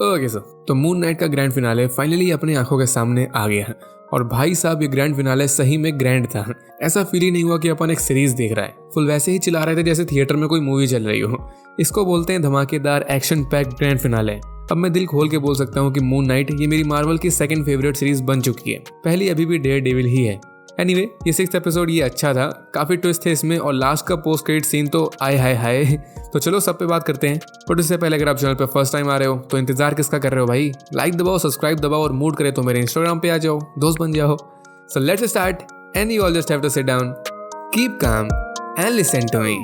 Okay sir, तो moon night का grand finale finally अपनी आंखों के सामने आ गया है। और भाई साहब, ये ग्रैंड फिनाले सही में ग्रैंड था। ऐसा फील ही नहीं हुआ कि अपन एक सीरीज देख रहा है। फुल वैसे ही चिल्ला रहे थे जैसे थिएटर में कोई मूवी चल रही हो। इसको बोलते हैं धमाकेदार एक्शन पैक्ड ग्रैंड फिनाले। अब मैं दिल खोल के बोल सकता हूँ कि मून नाइट ये मेरी मार्वल की सेकंड फेवरेट सीरीज बन चुकी है। पहली अभी भी डेयरडेविल ही है। एनीवे, ये 6th एपिसोड ये अच्छा था, काफी ट्विस्ट थे इसमें, और लास्ट का पोस्ट क्रेडिट सीन तो आय हाय हाय। तो चलो सब पे बात करते हैं। बट उससे पहले अगर आप चैनल पे फर्स्ट टाइम आ रहे हो तो इंतजार किसका कर रहे हो भाई? लाइक दबाओ, सब्सक्राइब दबाओ, और मूड करे तो मेरे इंस्टाग्राम पे आ जाओ, दोस्त बन जाओ। So let's start and you all just have to sit down, keep calm and listen to me.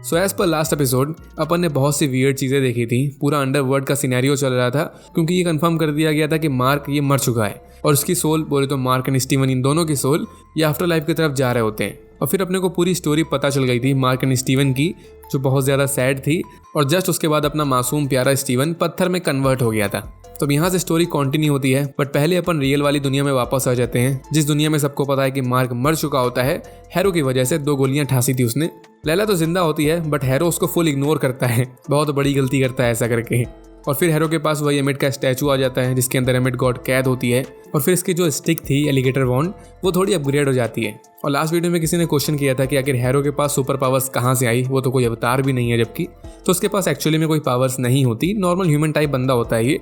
So as per last episode अपन ने बहुत सी वियर्ड चीजें देखी थी। पूरा अंडरवर्ल्ड का सिनेरियो चल रहा था क्योंकि ये कंफर्म कर दिया गया था कि मार्क ये मर चुका है और उसकी सोल, बोले तो मार्क एंड स्टीवन, इन दोनों की सोल ये आफ्टर लाइफ की तरफ जा रहे होते हैं। और फिर अपने को पूरी स्टोरी पता चल गई थी मार्क एंड स्टीवन की, जो बहुत ज्यादा सैड थी। और जस्ट उसके बाद अपना मासूम प्यारा स्टीवन पत्थर में कन्वर्ट हो गया था। तो यहाँ से स्टोरी कंटिन्यू होती है। बट पहले अपन रियल वाली दुनिया में वापस आ जाते हैं, जिस दुनिया में सबको पता है कि मार्क मर चुका होता है। हैरो की वजह से 2 गोलियां ठासी थी उसने। लैला तो जिंदा होती है बट हैरो उसको फुल इग्नोर करता है। बहुत बड़ी गलती करता है ऐसा करके। और फिर हैरो के पास वही एमिट का स्टैचू आ जाता है जिसके अंदर एमिट गॉड कैद होती है। और फिर इसकी जो स्टिक थी एलिगेटर वॉन्ड, वो थोड़ी अपग्रेड हो जाती है। और लास्ट वीडियो में किसी ने क्वेश्चन किया था कि आखिर हैरो के पास सुपर पावर्स कहाँ से आई, वो तो कोई अवतार भी नहीं है जबकि। तो उसके पास एक्चुअली में कोई पावर्स नहीं होती, नॉर्मल ह्यूमन टाइप बंदा होता है ये।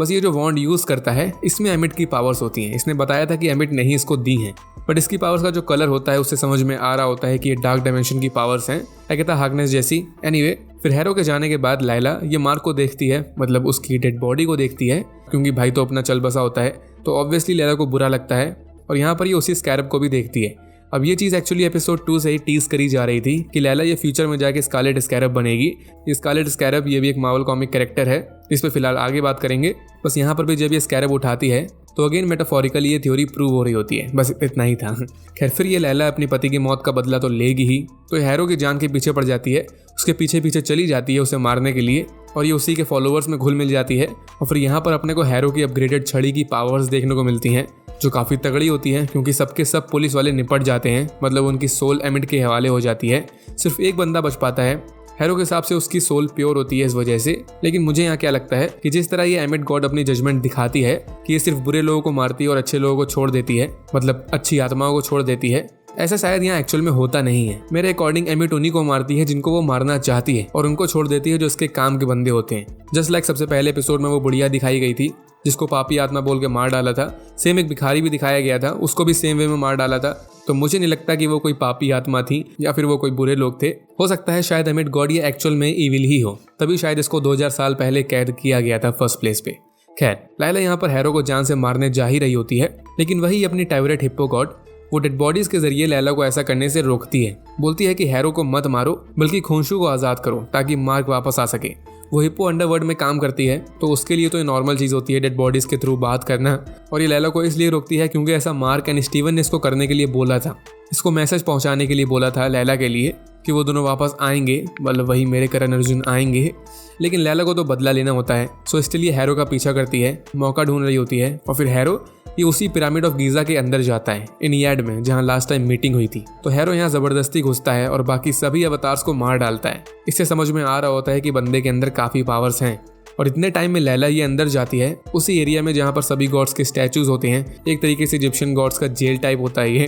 बस ये जो वॉन्ड यूज करता है इसमें एमिट की पावर्स होती हैं। इसने बताया था कि एमिट ने ही इसको दी हैं। बट इसकी पावर्स का जो कलर होता है उससे समझ में आ रहा होता है कि ये डार्क डायमेंशन की पावर्स हैं, कहता हार्कनेस जैसी। एनीवे, फिर हैरो के जाने के बाद लाइला ये मार्क को देखती है, मतलब उसकी डेड बॉडी को देखती है, क्योंकि भाई तो अपना चल बसा होता है। तो ऑब्वियसली लैला को बुरा लगता है। और यहाँ पर ये उसी स्कैरब को भी देखती है। अब ये चीज़ एक्चुअली एपिसोड 2 से ही टीज करी जा रही थी कि लैला ये फ्यूचर में जाके स्कारलेट स्कैरब बनेगी। ये स्कारलेट स्कैरब ये भी एक मार्वल कॉमिक कैरेक्टर है, इस पर फिलहाल आगे बात करेंगे। बस यहाँ पर भी जब ये स्कैरब उठाती है तो अगेन मेटाफोरिकली ये थ्योरी प्रूव हो रही होती है। बस इतना ही था। खैर, फिर ये लैला अपनी पति की मौत का बदला तो लेगी ही। तो हैरो की जान के पीछे पड़ जाती है, उसके पीछे पीछे चली जाती है उसे मारने के लिए। और ये उसी के फॉलोअर्स में घुल मिल जाती है। और फिर यहाँ पर अपने को हैरो की अपग्रेडेड छड़ी की पावर्स देखने को मिलती हैं, जो काफ़ी तगड़ी होती है क्योंकि सबके सब पुलिस वाले निपट जाते हैं। मतलब उनकी सोल एमिट के हवाले हो जाती है। सिर्फ एक बंदा बच पाता है। हैरो के हिसाब से उसकी सोल प्योर होती है इस वजह से। लेकिन मुझे यहाँ क्या लगता है कि जिस तरह ये एमिट गॉड अपनी जजमेंट दिखाती है कि ये सिर्फ बुरे लोगों को मारती है और अच्छे लोगों को छोड़ देती है, मतलब अच्छी आत्माओं को छोड़ देती है, ऐसा शायद यहाँ एक्चुअल में होता नहीं है। मेरे अकॉर्डिंग एमिट उन्हीं को मारती है जिनको वो मारना चाहती है, और उनको छोड़ देती है जो उसके काम के बंदे होते हैं। जस्ट लाइक सबसे पहले एपिसोड में वो बुढ़िया दिखाई गई थी जिसको पापी आत्मा बोल के मार डाला था। सेम एक भिखारी भी दिखाया गया था, उसको भी सेम वे में मार डाला था। तो मुझे नहीं लगता कि वो कोई पापी आत्मा थी या फिर वो कोई बुरे लोग थे। हो सकता है शायद एमिट गॉड ये एक्चुअल में इविल ही हो, तभी शायद इसको 2000 साल पहले कैद किया गया था फर्स्ट प्लेस पे। खैर, लाइला यहाँ पर हैरो को जान से मारने जा ही रही होती है, लेकिन वही अपनी टाइवरेट हिप्पो गॉड वो डेड बॉडीज के जरिए लैला को ऐसा करने से रोकती है। बोलती है कि हैरो को मत मारो, बल्कि खोंशू को आज़ाद करो ताकि मार्क वापस आ सके। वो हिप्पो अंडरवर्ल्ड में काम करती है, तो उसके लिए तो ये नॉर्मल चीज़ होती है डेड बॉडीज के थ्रू बात करना। और ये लैला को इसलिए रोकती है क्योंकि ऐसा मार्क एंड स्टीवन ने इसको करने के लिए बोला था। इसको मैसेज पहुंचाने के लिए बोला था लैला के लिए कि वो दोनों वापस आएंगे, मतलब वही मेरे करण अर्जुन आएंगे। लेकिन लैला को तो बदला लेना होता है, सो इसलिए हैरो का पीछा करती है, मौका ढूंढ रही होती है। और फिर हैरो ये उसी पिरामिड ऑफ गीजा के अंदर जाता है, इनियाड में, जहां लास्ट टाइम मीटिंग हुई थी। तो हैरो यहाँ जबरदस्ती घुसता है और बाकी सभी अवतार्स को मार डालता है। इससे समझ में आ रहा होता है कि बंदे के अंदर काफी पावर्स हैं। और इतने टाइम में लैला ये अंदर जाती है उसी एरिया में जहाँ पर सभी गॉड्स के स्टैचूज होते हैं। एक तरीके से इजिप्शियन गॉड्स का जेल टाइप होता है ये।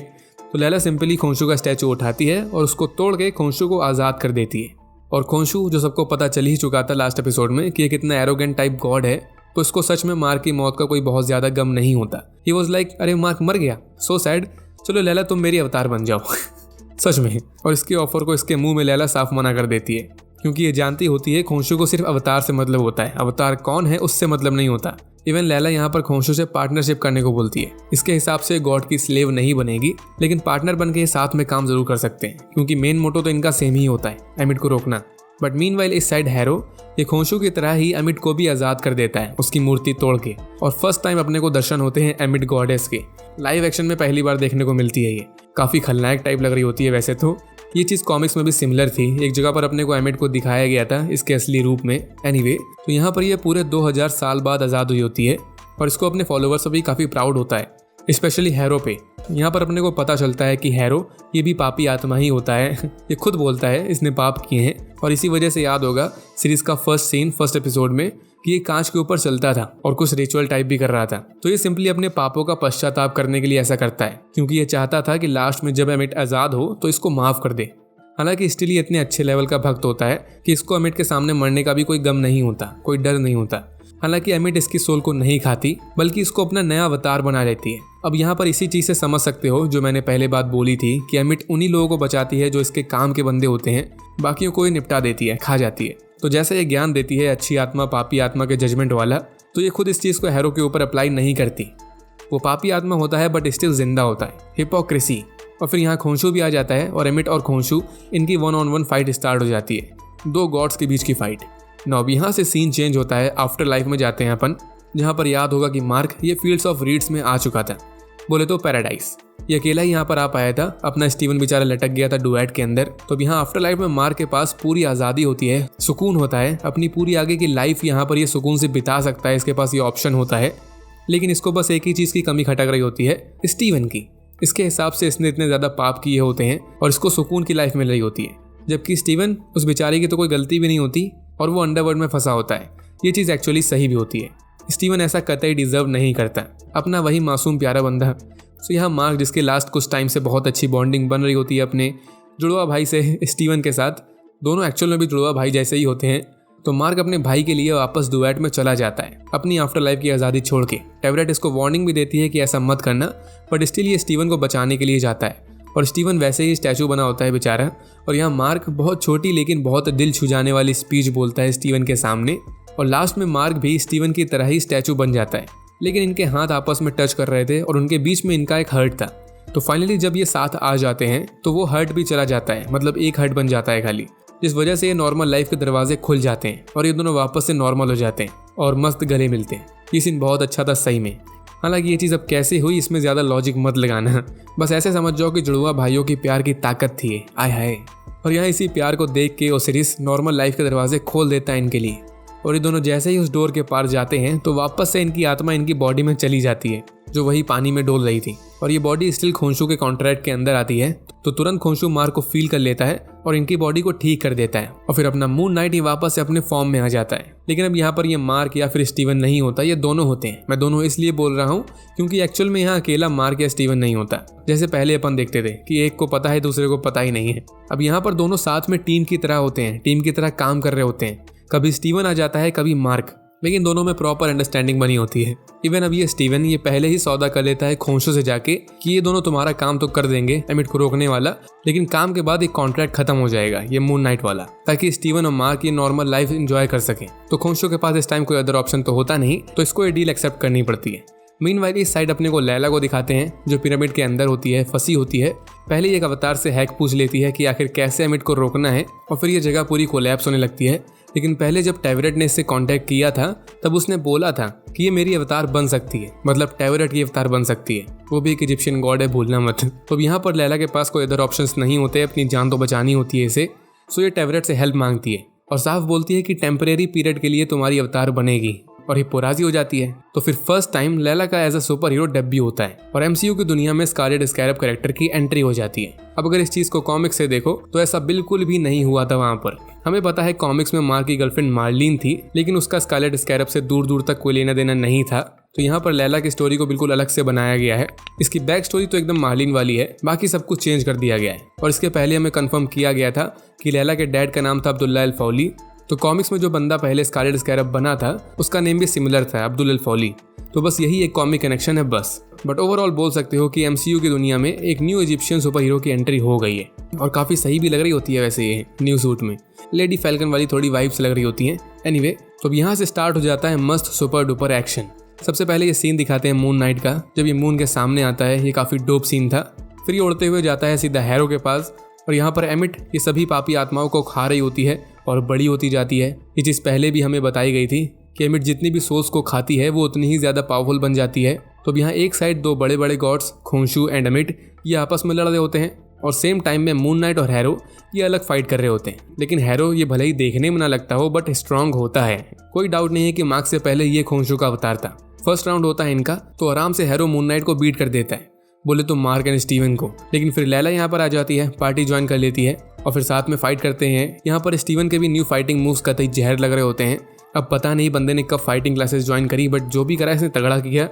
तो लैला सिंपली खोंशू का स्टैचू उठाती है और उसको तोड़ के खोंशू को आज़ाद कर देती है। और खोंशू, जो सबको पता चल ही चुका था लास्ट एपिसोड में कि ये कितना एरोगेंट टाइप गॉड है, तो इसको सच में मार्क की मौत का कोई बहुत ज्यादा गम नहीं होता। ही वॉज लाइक, अरे मार्क मर गया, सो सैड, चलो लैला तुम मेरी अवतार बन जाओ। सच में। और इसके ऑफर को इसके मुंह में लैला साफ मना कर देती है, क्योंकि ये जानती होती है खोंशू को सिर्फ अवतार से मतलब होता है, अवतार कौन है उससे मतलब नहीं होता। इवन लैला यहाँ पर खोंशू से पार्टनरशिप करने को बोलती है। इसके हिसाब से गॉड की स्लेव नहीं बनेगी, लेकिन पार्टनर बन के साथ में काम जरूर कर सकते हैं, क्योंकि मेन मोटो तो इनका सेम ही होता है, एमिट को रोकना। बट मीनवाइल इस साइड हैरो ये खोंशू की तरह ही एमिट को भी आजाद कर देता है उसकी मूर्ति तोड़ के। और फर्स्ट टाइम अपने को दर्शन होते हैं एमिट गॉडेस के। लाइव एक्शन में पहली बार देखने को मिलती है। ये काफी खलनायक टाइप लग रही होती है। वैसे तो ये चीज कॉमिक्स में भी सिमिलर थी, एक जगह पर अपने को एमिट को दिखाया गया था इसके असली रूप में। एनीवे, तो यहाँ पर ये पूरे 2000 साल बाद आजाद हुई होती है और इसको अपने फॉलोअर्स से भी काफी प्राउड होता है, स्पेशली हैरो पे, यहाँ पर अपने को पता चलता है कि हैरो ये भी पापी आत्मा ही होता है। ये खुद बोलता है इसने पाप किए हैं, और इसी वजह से याद होगा सीरीज का फर्स्ट सीन फर्स्ट एपिसोड में कि ये कांच के ऊपर चलता था और कुछ रिचुअल टाइप भी कर रहा था। तो ये सिंपली अपने पापों का पश्चाताप करने के लिए ऐसा करता है, क्योंकि ये चाहता था कि लास्ट में जब एमिट आज़ाद हो तो इसको माफ़ कर दे। हालांकि स्टिल ये इतने अच्छे लेवल का भक्त होता है कि इसको एमिट के सामने मरने का भी कोई गम नहीं होता, कोई डर नहीं होता। हालांकि एमिट इसकी सोल को नहीं खाती, बल्कि इसको अपना नया अवतार बना लेती है। अब यहाँ पर इसी चीज़ से समझ सकते हो जो मैंने पहले बात बोली थी कि एमिट उन्हीं लोगों को बचाती है जो इसके काम के बंदे होते हैं, बाकियों को ये निपटा देती है, खा जाती है। तो जैसे ये ज्ञान देती है अच्छी आत्मा पापी आत्मा के जजमेंट वाला, तो ये खुद इस चीज़ को हैरो के ऊपर अप्लाई नहीं करती। वो पापी आत्मा होता है बट स्टिल जिंदा होता है, हिपोक्रेसी। और फिर यहाँ खोंशू भी आ जाता है और एमिट और खोंशू इनकी 1-on-1 फाइट स्टार्ट हो जाती है, दो गॉड्स के बीच की फाइट। अब यहाँ से सीन चेंज होता है, आफ्टर लाइफ में जाते हैं अपन, जहाँ पर याद होगा कि मार्क ये फील्ड्स ऑफ रीड्स में आ चुका था, बोले तो पैराडाइज। ये अकेला ही यहाँ पर आ पाया था, अपना स्टीवन बेचारा लटक गया था डुएट के अंदर। तो अब यहाँ आफ्टर लाइफ में मार्क के पास पूरी आज़ादी होती है, सुकून होता है, अपनी पूरी आगे की लाइफ यहाँ पर ये सुकून से बिता सकता है, इसके पास ये ऑप्शन होता है। लेकिन इसको बस एक ही चीज़ की कमी खटक रही होती है, स्टीवन की। इसके हिसाब से इसने इतने ज़्यादा पाप किए होते हैं और इसको सुकून की लाइफ मिल रही होती है, जबकि स्टीवन उस बेचारे की तो कोई गलती भी नहीं होती और वो अंडरवर्ल्ड में फंसा होता है। ये चीज़ एक्चुअली सही भी होती है, स्टीवन ऐसा कतई डिजर्व नहीं करता, अपना वही मासूम प्यारा बंदा। तो यहाँ मार्क जिसके लास्ट कुछ टाइम से बहुत अच्छी बॉन्डिंग बन रही होती है अपने जुड़वा भाई से, स्टीवन के साथ, दोनों एक्चुअल में भी जुड़वा भाई जैसे ही होते हैं। तो मार्क अपने भाई के लिए वापस डुएट में चला जाता है, अपनी आफ्टर लाइफ की आज़ादी छोड़ के। टेवरेट इसको वार्निंग भी देती है कि ऐसा मत करना, बट स्टिल ये स्टीवन को बचाने के लिए जाता है। और स्टीवन वैसे ही स्टैचू बना होता है बेचारा। और यहाँ मार्क बहुत छोटी लेकिन बहुत दिल छू जाने वाली स्पीच बोलता है स्टीवन के सामने, और लास्ट में मार्क भी स्टीवन की तरह ही स्टैचू बन जाता है। लेकिन इनके हाथ आपस में टच कर रहे थे और उनके बीच में इनका एक हर्ट था। तो फाइनली जब ये साथ आ जाते हैं तो वो हर्ट भी चला जाता है, मतलब एक हर्ट बन जाता है खाली, जिस वजह से ये नॉर्मल लाइफ के दरवाजे खुल जाते हैं और ये दोनों वापस से नॉर्मल हो जाते हैं और मस्त गले मिलते हैं। ये सीन बहुत अच्छा था सही में। हालांकि ये चीज़ अब कैसे हुई इसमें ज़्यादा लॉजिक मत लगाना, बस ऐसे समझ जाओ कि जुड़वा भाइयों की प्यार की ताकत थी, आय हाय। और यहाँ इसी प्यार को देख के ओसिरिस नॉर्मल लाइफ के दरवाजे खोल देता है इनके लिए। और ये दोनों जैसे ही उस डोर के पार जाते हैं तो वापस से इनकी आत्मा इनकी बॉडी में चली जाती है, जो वही पानी में डोल रही थी। और ये बॉडी स्टिल खोंशू के कॉन्ट्रैक्ट के अंदर आती है, तो तुरंत खोंशू मार्क को फील कर लेता है और इनकी बॉडी को ठीक कर देता है। और फिर अपना मून नाइट ही वापस से अपने फॉर्म में आ जाता है। लेकिन अब यहाँ पर ये मार्क या फिर स्टीवन नहीं होता, ये दोनों होते हैं। मैं दोनों इसलिए बोल रहा हूँ क्योंकि एक्चुअल में यहाँ अकेला मार्क या स्टीवन नहीं होता, जैसे पहले अपन देखते थे कि एक को पता है दूसरे को पता ही नहीं है। अब यहाँ पर दोनों साथ में टीम की तरह होते हैं, टीम की तरह काम कर रहे होते हैं। कभी स्टीवन आ जाता है, कभी मार्क, लेकिन दोनों में प्रॉपर अंडरस्टैंडिंग बनी होती है। इवन अब ये स्टीवन ये पहले ही सौदा कर लेता है खोंशू से जाके कि ये दोनों तुम्हारा काम तो कर देंगे एमिट को रोकने वाला, लेकिन काम के बाद एक कॉन्ट्रैक्ट खत्म हो जाएगा, ये मून नाइट वाला, ताकि स्टीवन और मार्क ये नॉर्मल लाइफ एंजॉय कर सकें। तो खोंशू के पास इस टाइम कोई अदर ऑप्शन तो होता नहीं, तो इसको ये डील एक्सेप्ट करनी पड़ती है। मीनवाइल इस साइड अपने को लैला को दिखाते हैं, जो पिरामिड के अंदर होती है, फंसी होती है। पहले एक अवतार से हैक पूछ लेती है कि आखिर कैसे एमिट को रोकना है, और फिर ये जगह पूरी कोलैप्स होने लगती है। लेकिन पहले जब टेवरेट ने इससे कांटेक्ट किया था तब उसने बोला था कि ये मेरी अवतार बन सकती है, मतलब टेवरेट की अवतार बन सकती है, वो भी एक इजिप्शियन गॉड है, भूलना मत। तो यहाँ पर लैला के पास कोई अदर ऑप्शंस नहीं होते, अपनी जान तो बचानी होती है इसे। सो ये टेवरेट से हेल्प मांगती है और साफ बोलती है कि टेम्परेरी पीरियड के लिए तुम्हारी अवतार बनेगी, और हिप्पो राजी हो जाती है। तो फिर फर्स्ट टाइम लैला का as a super hero debut होता है और एमसीयू की दुनिया में स्कारलेट स्कैरब कैरेक्टर की एंट्री हो जाती है। अब अगर इस चीज को कॉमिक्स से देखो तो ऐसा बिल्कुल भी नहीं हुआ था। वहां पर हमें पता है कॉमिक्स में मार्क की गर्लफ्रेंड मार्लिन थी, लेकिन उसका स्कारलेट स्कैरब से दूर दूर तक कोई लेना देना नहीं था। तो यहाँ पर लैला की स्टोरी को बिल्कुल अलग से बनाया गया है। इसकी बैक स्टोरी तो एकदम मार्लिन वाली है, बाकी सब कुछ चेंज कर दिया गया है। और इसके पहले हमें कंफर्म किया गया था कि लैला के डैड का नाम था अब्दुल्ला अल फौली। तो कॉमिक्स में जो बंदा पहले स्कारलेट स्कैरब बना था उसका नेम भी सिमिलर था, अब्दुल अल फौली। तो बस यही एक कॉमिक कनेक्शन है बस। बट ओवरऑल बोल सकते हो कि एमसीयू की दुनिया में एक न्यू इजिप्शियन सुपर हीरो की एंट्री हो गई है, और काफ़ी सही भी लग रही होती है वैसे ये न्यू सूट में। लेडी फैल्कन वाली थोड़ी वाइब्स लग रही होती हैं। एनीवे, तो यहाँ से स्टार्ट हो जाता है मस्त सुपर डुपर एक्शन। सबसे पहले ये सीन दिखाते हैं मून नाइट का, जब ये मून के सामने आता है। ये काफ़ी डोप सीन था। फिर ये उड़ते हुए जाता है सीधा हैरो के पास, और यहाँ पर एमिट ये सभी पापी आत्माओं को खा रही होती है और बड़ी होती जाती है। ये चीज़ पहले भी हमें बताई गई थी कि एमिट जितनी भी सोल्स को खाती है वो उतनी ही ज़्यादा पावरफुल बन जाती है। तो अब यहाँ एक साइड दो बड़े बड़े गॉड्स खोंशू एंड एमिट ये आपस में लड़ रहे होते हैं, और सेम टाइम में मून नाइट और हैरो ये अलग फाइट कर रहे होते हैं। लेकिन हैरो ये भले ही देखने में ना लगता हो बट स्ट्रांग होता है। कोई डाउट नहीं है कि मार्क से पहले ये खोंशू का अवतार था। फर्स्ट राउंड होता है इनका, तो आराम से हैरो मून नाइट को बीट कर देता है। बोले तो मार्क एंड स्टीवन को। लेकिन फिर लैला यहाँ पर आ जाती है, पार्टी ज्वाइन कर लेती है और फिर साथ में फाइट करते हैं। यहाँ पर स्टीवन के भी न्यू फाइटिंग मूव्स कतई जहर लग रहे होते हैं। अब पता नहीं बंदे ने कब फाइटिंग क्लासेस ज्वाइन करी, बट जो भी करा इसने तगड़ा किया।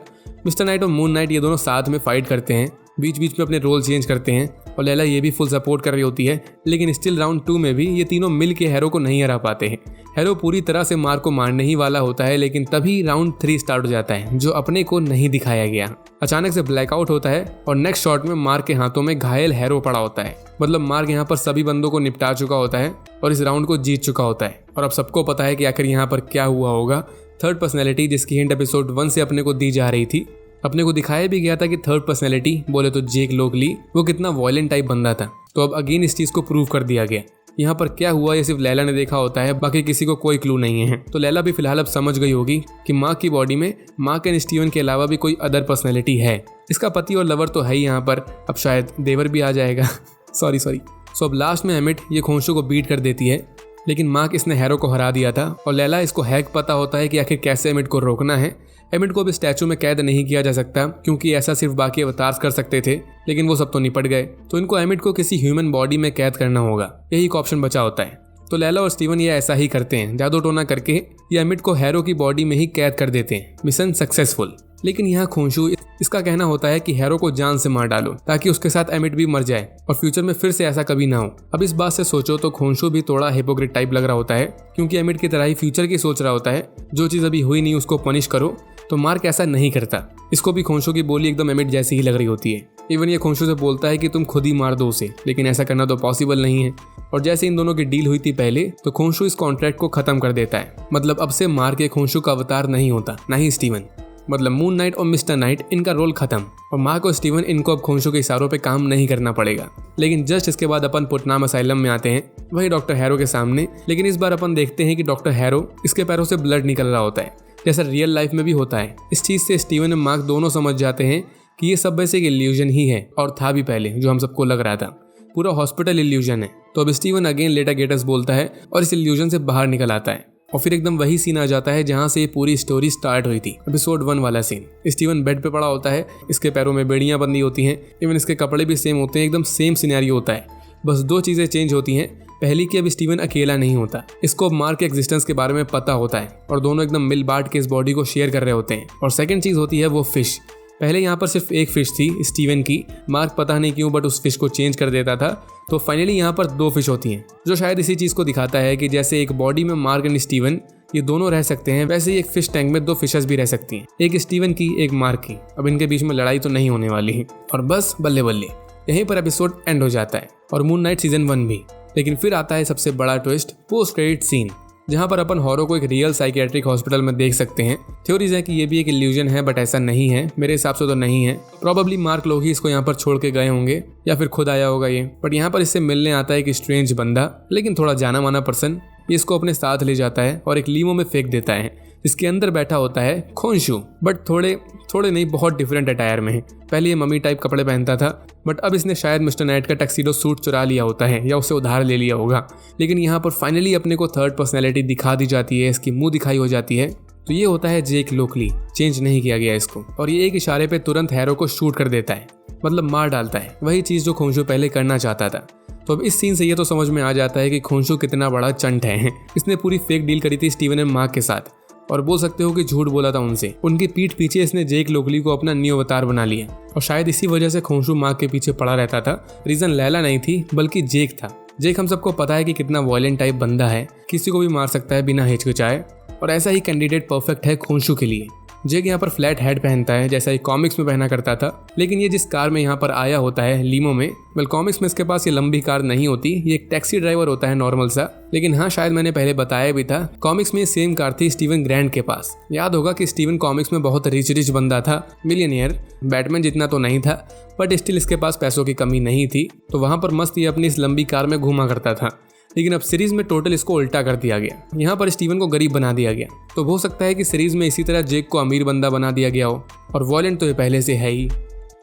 मिस्टर नाइट और मून नाइट ये दोनों साथ में फाइट करते हैं, बीच बीच में अपने रोल चेंज करते हैं और लैला ये भी फुल सपोर्ट कर रही होती है। लेकिन स्टिल राउंड 2 में भी ये तीनों मिल के हैरो को नहीं हरा पाते हैं। हैरो पूरी तरह से मार्क को मारने ही वाला होता है, लेकिन तभी राउंड 3 स्टार्ट हो जाता है, जो अपने को नहीं दिखाया गया। अचानक से ब्लैकआउट होता है और नेक्स्ट शॉट में मार्क के हाथों में घायल हैरो पड़ा होता है। मतलब मार्क यहाँ पर सभी बंदों को निपटा चुका होता है और इस राउंड को जीत चुका होता है। और अब सबको पता है कि आखिर यहाँ पर क्या हुआ होगा। थर्ड पर्सनैलिटी, जिसकी हिंट एपिसोड 1 से अपने को दी जा रही थी, अपने को दिखाया भी गया था कि थर्ड पर्सनैलिटी बोले तो जेक लोकली वो कितना वायलेंट टाइप बंदा था। तो अब अगेन इस चीज को प्रूव कर दिया गया। यहाँ पर क्या हुआ ये सिर्फ लैला ने देखा होता है, बाकी किसी को कोई क्लू नहीं है। तो लैला भी फिलहाल अब समझ गई होगी कि मार्क की बॉडी में मार्क एंड स्टीवन के अलावा भी कोई अदर पर्सनैलिटी है। इसका पति और लवर तो है ही यहाँ पर, अब शायद देवर भी आ जाएगा। सॉरी। सो अब लास्ट में एमिट ये खोंशू को बीट कर देती है, लेकिन मार्क इसने हैरो को हरा दिया था और लैला इसको हैक पता होता है कि आखिर कैसे एमिट को रोकना है। एमिट को भी स्टैचू में कैद नहीं किया जा सकता, क्योंकि ऐसा सिर्फ बाकी अवतार्स कर सकते थे, लेकिन वो सब तो निपट गए। तो इनको एमिट को किसी ह्यूमन बॉडी में कैद करना होगा, यही एक ऑप्शन बचा होता है। तो लैला और स्टीवन ये ऐसा ही करते हैं, जादू टोना करके ये एमिट को हैरो की बॉडी में ही कैद कर देते हैं। Mission successful. लेकिन यहाँ खोंशू इसका कहना होता है कि हैरो को जान से मार डालो ताकि उसके साथ एमिट भी मर जाए और फ्यूचर में फिर से ऐसा कभी ना हो। अब इस बात से सोचो तो खोंशू भी थोड़ा हिपोक्रेट टाइप लग रहा होता है, क्योंकि एमिट की तरह ही फ्यूचर की सोच रहा होता है। जो चीज़ अभी हुई नहीं उसको पनिश करो, तो मार्क ऐसा नहीं करता। इसको भी खोंशू की बोली एकदम एमिट जैसी ही लग रही होती है। इवन ये खोंशू से बोलता है कि तुम खुद ही मार दो उसे, लेकिन ऐसा करना तो पॉसिबल नहीं है। और जैसे इन दोनों की डील हुई थी पहले, तो खोंशू इस कॉन्ट्रैक्ट को खत्म कर देता है। मतलब अब से मार्क के खोंशू का अवतार नहीं होता, ना ही स्टीवन। मतलब मून नाइट और मिस्टर नाइट इनका रोल खत्म और मार्क और स्टीवन इनको अब खोंशू के इशारों पे काम नहीं करना पड़ेगा। लेकिन जस्ट इसके बाद अपन पुटनाम असाइलम में आते हैं, वही डॉक्टर हैरो के सामने। लेकिन इस बार अपन देखते हैं कि डॉक्टर हैरो इसके पैरों से ब्लड निकल रहा होता है, जैसा रियल लाइफ में भी होता है। इस चीज़ से स्टीवन और मार्क दोनों समझ जाते हैं कि ये सब वैसे एक इल्यूजन ही है, और था भी पहले जो हम सबको लग रहा था। पूरा हॉस्पिटल इल्यूजन है। तो अब स्टीवन अगेन लेटा गेटस बोलता है और इस इल्यूजन से बाहर निकल आता है। और फिर एकदम वही सीन आ जाता है जहाँ से ये पूरी स्टोरी स्टार्ट हुई थी, एपिसोड 1 वाला सीन। स्टीवन बेड पे पड़ा होता है, इसके पैरों में बेड़ियाँ बंधी होती हैं, इवन इसके कपड़े भी सेम होते हैं, एकदम सेम सिनेरियो होता है। बस 2 चीज़ें चेंज होती हैं। पहली कि अब स्टीवन अकेला नहीं होता, इसको अब मार्क के एग्जिस्टेंस के बारे में पता होता है और दोनों एकदम मिल बांट के इस बॉडी को शेयर कर रहे होते हैं। और सेकंड चीज़ होती है वो फिश। पहले यहाँ पर सिर्फ एक फिश थी स्टीवन की, मार्क पता नहीं क्यों बट उस फिश को चेंज कर देता था। तो फाइनली यहाँ पर 2 फिश होती हैं, जो शायद इसी चीज़ को दिखाता है कि जैसे एक बॉडी में मार्क एंड स्टीवन ये दोनों रह सकते हैं, वैसे ही एक फिश टैंक में 2 फिशेस भी रह सकती हैं, एक स्टीवन की एक मार्क की। अब इनके बीच में लड़ाई तो नहीं होने वाली है। और बस बल्ले बल्ले यहीं पर एपिसोड एंड हो जाता है और मून नाइट सीजन 1 भी। लेकिन फिर आता है सबसे बड़ा ट्विस्ट, पोस्ट क्रेडिट सीन, जहाँ पर अपन हॉरो को एक रियल साइकियाट्रिक हॉस्पिटल में देख सकते हैं। थ्योरीज है कि ये भी एक इल्यूजन है, बट ऐसा नहीं है, मेरे हिसाब से तो नहीं है। प्रॉबेबली मार्क लोग ही इसको यहाँ पर छोड़ के गए होंगे या फिर खुद आया होगा ये। बट यहाँ पर इससे मिलने आता है एक स्ट्रेंज बंदा, लेकिन थोड़ा जाना माना पर्सन। ये इसको अपने साथ ले जाता है और एक लीमो में फेंक देता है, जिसके अंदर बैठा होता है खोंशू, बट थोड़े नहीं बहुत डिफरेंट अटायर में है। पहले ये मम्मी टाइप कपड़े पहनता था, बट अब इसने शायद मिस्टर नाइट का टक्सीडो सूट चुरा लिया होता है या उसे उधार ले लिया होगा। लेकिन यहाँ पर फाइनली अपने को थर्ड पर्सनैलिटी दिखा दी जाती है, इसकी मुंह दिखाई हो जाती है। तो ये होता है जेक लोकली, चेंज नहीं किया गया इसको। और ये एक इशारे पे तुरंत हैरो को शूट कर देता है, मतलब मार डालता है, वही चीज़ जो खोंशू पहले करना चाहता था। तो अब इस सीन से ये तो समझ में आ जाता है कि खोंशू कितना बड़ा चंट है। इसने पूरी फेक डील करी थी स्टीवन एंड मार्क के साथ, और बोल सकते हो कि झूठ बोला था उनसे। उनकी पीठ पीछे इसने जेक लोकली को अपना न्यू अवतार बना लिया, और शायद इसी वजह से खोंशू मार्क के पीछे पड़ा रहता था। रीजन लैला नहीं थी बल्कि जेक था। जेक हम सबको पता है कि कितना वायलेंट टाइप बंदा है, किसी को भी मार सकता है बिना हिचकिचाए, और ऐसा ही कैंडिडेट परफेक्ट है खोंशू के लिए। जेक यहाँ पर फ्लैट हेड पहनता है जैसा ये कॉमिक्स में पहना करता था, लेकिन ये जिस कार में यहाँ पर आया होता है लीमो में, वेल कॉमिक्स में इसके पास ये लंबी कार नहीं होती, ये एक टैक्सी ड्राइवर होता है नॉर्मल सा। लेकिन हाँ, शायद मैंने पहले बताया भी था, कॉमिक्स में सेम कार थी स्टीवन ग्रैंड के पास। याद होगा कि स्टीवन कॉमिक्स में बहुत रिच बंदा था, मिलियनियर, बैटमैन जितना तो नहीं था, बट स्टिल इसके पास पैसों की कमी नहीं थी। तो वहाँ पर मस्त ये अपनी इस लंबी कार में घूमा करता था। लेकिन अब सीरीज में टोटल इसको उल्टा कर दिया गया, यहाँ पर स्टीवन को गरीब बना दिया गया। तो हो सकता है कि सीरीज में इसी तरह जेक को अमीर बंदा बना दिया गया हो, और वॉयलेंट तो ये पहले से है ही।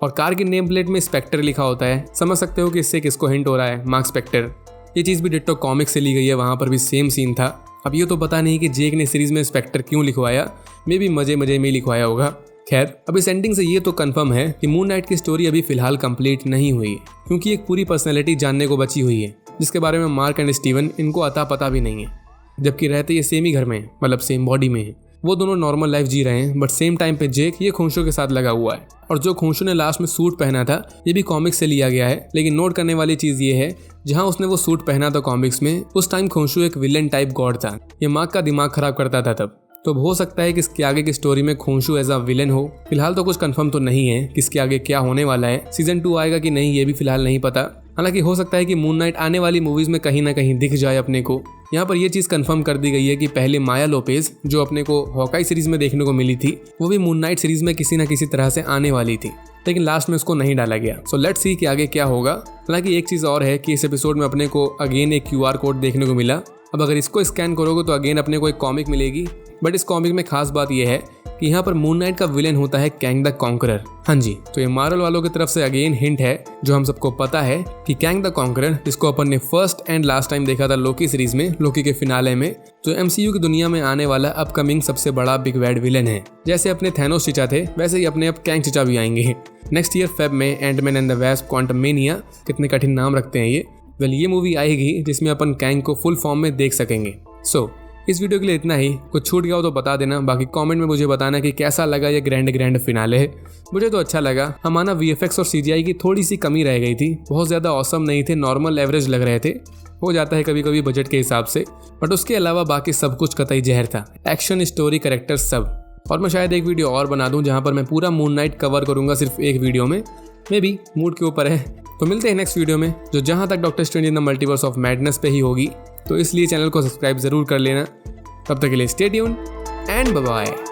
और कार की नेम प्लेट में स्पेक्टर लिखा होता है, समझ सकते हो कि इससे किसको हिंट हो रहा है, मार्क स्पेक्टर। ये चीज़ भी डिट्टो कॉमिक्स से ली गई है, वहाँ पर भी सेम सीन था। अब ये तो पता नहीं कि जेक ने सीरीज में स्पेक्टर क्यों लिखवाया, मे भी मजे में लिखवाया होगा। खैर, अब इस एंडिंग से ये तो कंफर्म है कि मून नाइट की स्टोरी अभी फिलहाल कंप्लीट नहीं हुई है, क्योंकि एक पूरी पर्सनैलिटी जानने को बची हुई है जिसके बारे में मार्क एंड स्टीवन इनको अता पता भी नहीं है, जबकि रहते ये सेम ही घर में है, मतलब सेम बॉडी में है। वो दोनों नॉर्मल लाइफ जी रहे हैं, बट सेम टाइम पे जेक ये खोंशू के साथ लगा हुआ है। और जो खोंशू ने लास्ट में सूट पहना था ये भी कॉमिक्स से लिया गया है, लेकिन नोट करने वाली चीज ये है जहां उसने वो सूट पहना था कॉमिक्स में, उस टाइम खोंशू एक विलेन टाइप गॉड था। ये मार्क का दिमाग खराब करता था तब। तो हो सकता है कि इसके आगे की स्टोरी में खोंशू एज अ विलेन हो। फिलहाल तो कुछ कंफर्म तो नहीं है कि इसके आगे क्या होने वाला है, सीजन 2 आएगा कि नहीं ये भी फिलहाल नहीं पता। हालांकि हो सकता है कि मून नाइट आने वाली मूवीज में कहीं ना कहीं दिख जाए अपने को। यहाँ पर यह चीज कंफर्म कर दी गई है कि पहले माया लोपेज जो अपने को हॉकाई सीरीज में देखने को मिली थी, वो भी मून नाइट सीरीज में किसी न किसी तरह से आने वाली थी, लेकिन लास्ट में उसको नहीं डाला गया। सो लेट्स सी कि आगे क्या होगा। हालांकि एक चीज और है कि इस एपिसोड में अपने को अगेन एक QR कोड देखने को मिला। अब अगर इसको स्कैन करोगे तो अगेन अपने को एक कॉमिक मिलेगी, बट इस कॉमिक में खास बात यह है कि यहाँ पर मून नाइट का विलेन होता है कैंग द कॉन्करर। हाँ जी, तो ये मार्वल वालों की तरफ से अगेन हिंट है जो हम सबको पता है कि कैंग द कॉन्करर, जिसको अपन ने फर्स्ट एंड लास्ट टाइम देखा था लोकी सीरीज में, लोकी के फिनाले में, तो MCU की दुनिया में आने वाला अपकमिंग सबसे बड़ा बिग बैड विलेन है। जैसे अपने थैनोस चीचा थे वैसे ही अपने अब कैंग चीचा भी आएंगे नेक्स्ट ईयर फेब में। Ant Man and the Wasp Quantumania, कितने कठिन नाम रखते हैं ये। वेल, ये मूवी आएगी जिसमें अपन कैंग को फुल फॉर्म में देख सकेंगे। सो इस वीडियो के लिए इतना ही। कुछ छूट गया हो तो बता देना, बाकी कमेंट में मुझे बताना कि कैसा लगा ये ग्रैंड फिनाले है। मुझे तो अच्छा लगा। हमारा VFX और CGI की थोड़ी सी कमी रह गई थी, बहुत ज़्यादा औसम नहीं थे, नॉर्मल एवरेज लग रहे थे। हो जाता है कभी कभी बजट के हिसाब से, बट उसके अलावा बाकी सब कुछ कतई जहर था। एक्शन, स्टोरी, कैरेक्टर सब। और मैं शायद एक वीडियो और बना दूं जहां पर मैं पूरा मून नाइट कवर करूंगा सिर्फ एक वीडियो में, मे बी मूड के ऊपर है। तो मिलते हैं नेक्स्ट वीडियो में, जो जहां तक doctor strange in the multiverse of madness पे ही होगी। तो इसलिए चैनल को सब्सक्राइब जरूर कर लेना। तब तक के लिए stay tuned and bye bye.